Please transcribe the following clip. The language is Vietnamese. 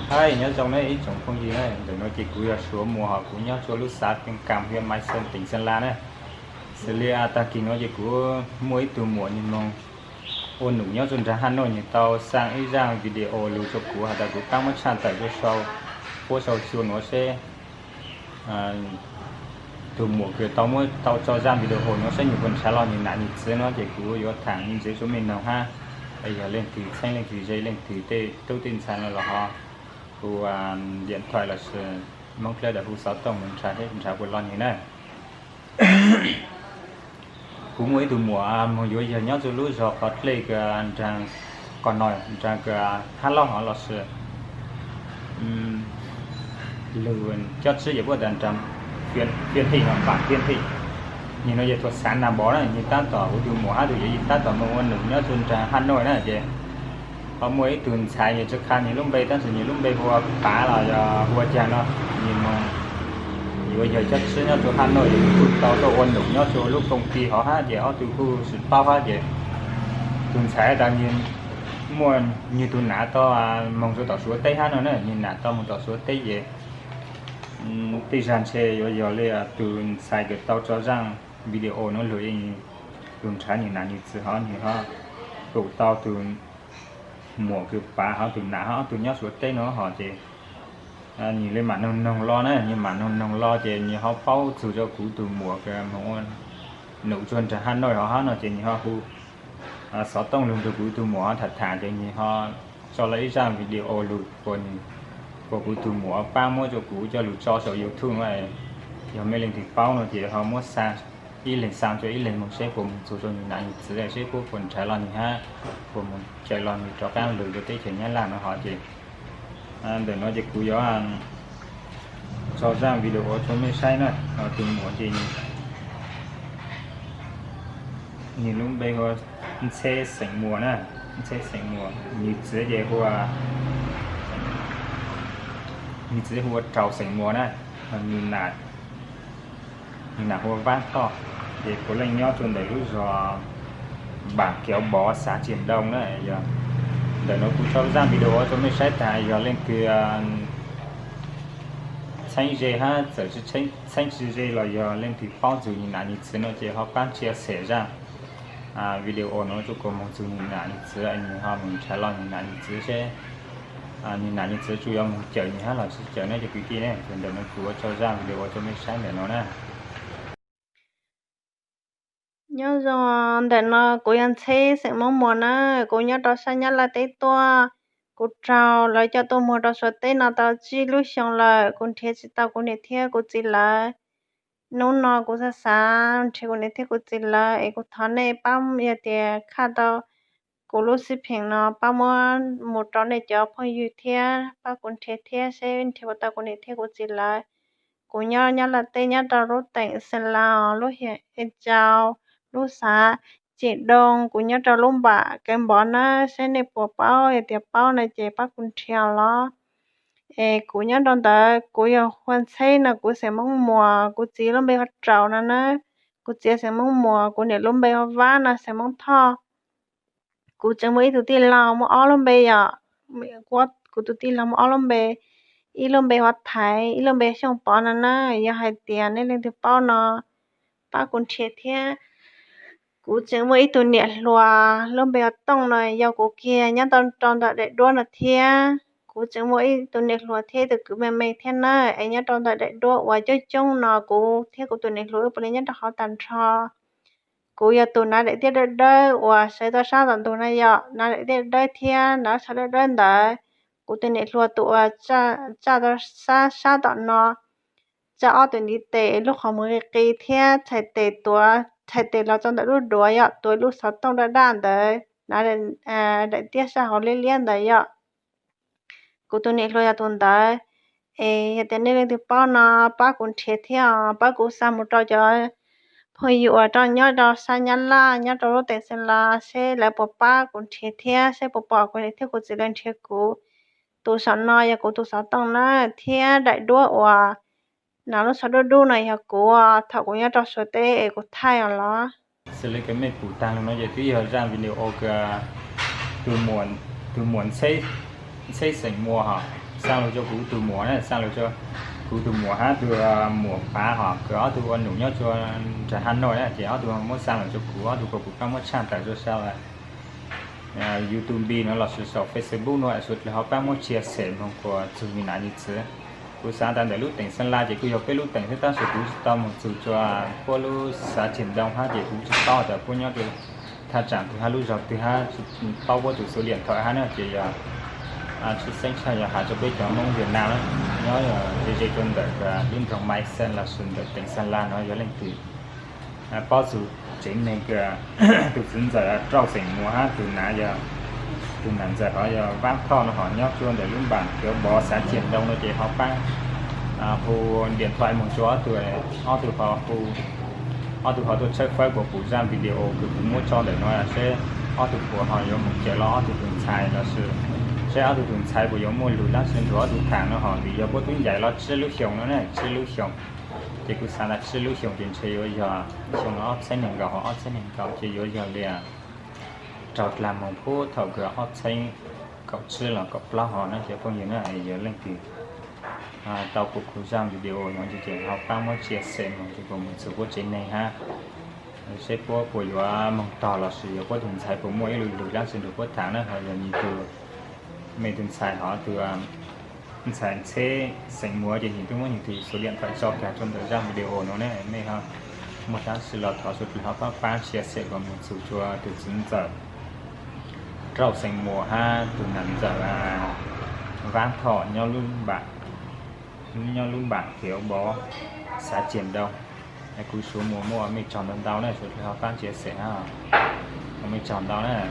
hai nhớ trong đấy ít trồng không gì này để nói chỉ cúi là xuống mùa họ cũng nhớ cho lúc sát tiếng cảm huyện Mai Sơn tỉnh Sơn La này xử lý ta kỳ nói chỉ của mỗi từ mùa nhưng mà ôn nụ nhớ dần ra Hà Nội như tàu sang ý rằng video lưu cho cú hạt cũng tăng mất tràn tải cho sau phố sau chiều nó sẽ từ mùa kia tàu mới tàu cho ra video hồi nó sẽ nhiều phần xả lo như nạn như thế nó chỉ cú có thẳng như thế số mình nào ha bây giờ lên từ xanh lên từ dây lên từ tê tôi tin sang là họ khu điện thoại là mong chơi để khu sáu tổng mình trả quên lo như này cũng mới từ mùa vừa giờ nhớ từ lúc giờ có lấy cái trang còn nói trang cái hát lo họ là sự lừa cho sử dụng cái trang phiên thị hoặc bản phiên thị nhìn nó giờ thuật sản làm bó này như ta tỏ từ mùa hát từ giờ ta tỏ mong muốn nhớ từ trang Hà Nội này chị có mới từ xài như trước khăn như lúc bây ta sử như lúc bây hoa cá là hoa trà nó nhìn mà bây giờ chắc sẽ cho Hà Nội thì tao tao ôn đủ nhớ cho lúc công ty họ hát gì họ từ khu sự bao phát gì từ xài đang nhìn mua như từ nã to mong cho tao xuống tây hát nó nữa nhìn nã to mong tao xuống tây gì tây giàn xe bây giờ là từ xài cái tao cho rằng video nó lười từ xài như nã như từ họ như họ tụ tao từ mùa kiểu bà họ từ nã họ từ nhớ xuống tây nó họ thì nhìn lên mặt nông lo này nhưng mà nông lo thì như họ phao từ cho cú từ mùa cái món nấu chuồn cho Hà Nội họ nó thì như họ khu sáu tông luôn từ cú từ mùa thật thà thì như họ cho lấy ra video lụt còn của cú từ mùa ba mua cho cú cho lụt cho sở yêu thương này giờ mấy lần thì bao nó thì họ mua sang ít lần sang cho ít lần một xe của mình cho những nạn sự này xe của phần trái lon như ha của mình trái lon cho các lụt cho tới chuyện nhá làm nó họ thì để nói chỉ cú gió cho ra video cho mấy sai nữa từ mùa thì nhìn lúc bây giờ xe sành mùa nè xe sành mùa như thế vậy hoa như thế hoa trào sành mùa nè nhìn là hoa vang to thì có lên nhau trên đấy lúc rồi bảng kéo bó xả triển đông đấy giờ để nó cũng cho ra video cho mấy sai tại giờ lên kia xanh dê ha giờ xanh dê là giờ lên thì bao giờ nhìn lại như thế nó chỉ họ ban chia sẻ ra video nó cho cô mong dùng nhìn lại như thế anh họ mình trả lời nhìn lại như thế sẽ nhìn lại như thế chủ yếu mình chờ như thế là chờ nó cho cái kia này để nó cũng cho ra video cho mấy sáng để nó nè nhớ rồi để nó cố gắng xe sẽ mong muốn á cố nhớ đó sang nhớ là tết tua cố trao lại cho tôi mua đó số tết nào tao chỉ lúc xong là cố thiệt chỉ tao cố thiệt thiệt cố chỉ là nấu nọ cố sa sa thì cố thiệt cố chỉ là ấy cố thằng này bám giờ thì khá tao cố lúc xí phiền nó bám một trò này cho phong yêu thiệt bám cố thiệt thiệt sẽ thì tao cố thiệt cố chỉ là cố nhớ nhớ là tết nhớ tao lúc tết sẽ là lúc hiện chào lúc xã chị đông cũng nhớ cho lúc bà cái bọn nó sẽ nếp bộ bao thì tiệp bao này chị bác cũng treo lo cũng nhớ trong đó cũng yêu quan xây là cũng sẽ mong mùa cũng chỉ lúc bây giờ trâu nó cũng chỉ sẽ mong mùa cũng để lúc bây giờ vá nó sẽ mong thọ cũng chẳng mấy tụi tin lòng mà ở lúc bây giờ quá cũng tụi tin lòng mà ở lúc bây ý lúc bây hoạt thái ý lúc bây xong bỏ nó giờ hai tiền nên lên thì bao nó bác cũng chết thế cú chẳng mấy tụi nhẹ loa lúc bây giờ tông này giờ cú kia nhá tao tròn tại để đua là thia cú chẳng mấy tụi nhẹ loa thế từ cứ mày mày thế này anh nhá tròn tại để đua và cho chung nó cú thế cú tụi nhẹ loa bây giờ họ tàn cho cú giờ tụi nó để tiếp đỡ đỡ và sẽ tao sao tụi nó giờ nó để tiếp đỡ thia nó sẽ đỡ đỡ đỡ cú tụi nhẹ loa tụi cha cha tao sa sa tụi nó cha ở tụi đi tệ lúc họ mới kỳ thia chạy tệ tụi chạy tệ là trong đó lúc đuổi ạ tôi lúc sáu tông đã đàn đấy nó để tiếc sao họ liên liên đấy ạ cô tôi nhớ rồi tuần đấy hiện tại nên thì bao nó bao cũng chết theo bao cũng sao một trò cho hồi dụ ở trong nhớ đó sao nhắn la nhớ đó lúc tiền sinh la sẽ lại bỏ ba cũng chết theo sẽ bỏ cũng chết theo cũng chỉ lên chết cũ tôi sợ nói cô tôi sợ tông nó theo đại đua và nào nó sợ đua này hả cô thằng cũng nhớ cho số tệ cô thay à lo xử lý cái mấy cụ tăng nó giờ tí giờ ra video cái từ muộn xây sành mùa hả sang rồi cho cú từ mùa này sang rồi cho cú từ mùa hát từ mùa phá họ có từ con nụ nhớ cho trả Hà Nội này chỉ họ từ mỗi sang rồi cho cú từ cú các mỗi trang tại cho sao là YouTube nó là số Facebook nó là số là họ các mỗi chia sẻ bằng của từ mình là như thế cú sáng tan để lúc tỉnh Sơn La chỉ cú học cái lúc tỉnh thế ta số cú to một số cho qua lúc xã triển đông ha chỉ cú to tại cú nhớ từ tha chẳng từ hai lúc học từ hai bao qua từ số điện thoại ha nữa chỉ chút xanh xa nhà hạ cho biết cho mong Việt Nam đó nhớ là DJ Tuấn Đợt liên trọng máy sen là xuân đợt tỉnh Sơn La nó nhớ lên từ bao giờ chính này cái từ chính giờ trao sinh mua hát từ nãy giờ từ nãy giờ họ giờ vác kho nó họ nhóc chuông để luôn bản kiểu bỏ xã triển đông nó chỉ họ bán phụ điện thoại một chỗ từ họ từ họ từ chơi phơi của phụ giam video từ phụ mua cho để nói là sẽ họ từ của họ có một chế lo từ thường xài là sự sẽ ở từ thường xài của giống mua lùi lá sinh đó từ tháng nó họ vì do bố túi dạy lo chơi lưu hiểm nó này chơi lưu hiểm thì cứ sáng là chơi lưu hiểm tiền chơi bây giờ xong nó sẽ nhận gạo họ sẽ nhận gạo chơi bây giờ liền trọt làm một phút thầu cửa họ xây cậu chơi là cậu lo họ nó chỉ phong nhiêu nữa giờ lên từ tàu của khu giam video nó chỉ chỉ học bao nhiêu chia sẻ mà thì cũng một số quá trình này ha sẽ có của mong tỏ là sử dụng quá thường xài của mỗi lùi đang sử dụng quá tháng đó họ giờ nhìn từ mình thường xài họ từ xài xe sành múa thì nhìn tôi muốn nhìn từ số điện thoại cho cả trong thời gian video nó này mấy ha một tháng sự là thọ suất họ phát ban chia sẻ của một số chùa từ 9 giờ rau sành mùa ha từ 5 giờ là ván thọ nhau luôn bạn kiểu bó xã triển đông cái cú số mùa mình chọn đơn tao này rồi họ phát chia sẻ ha mình chọn đó này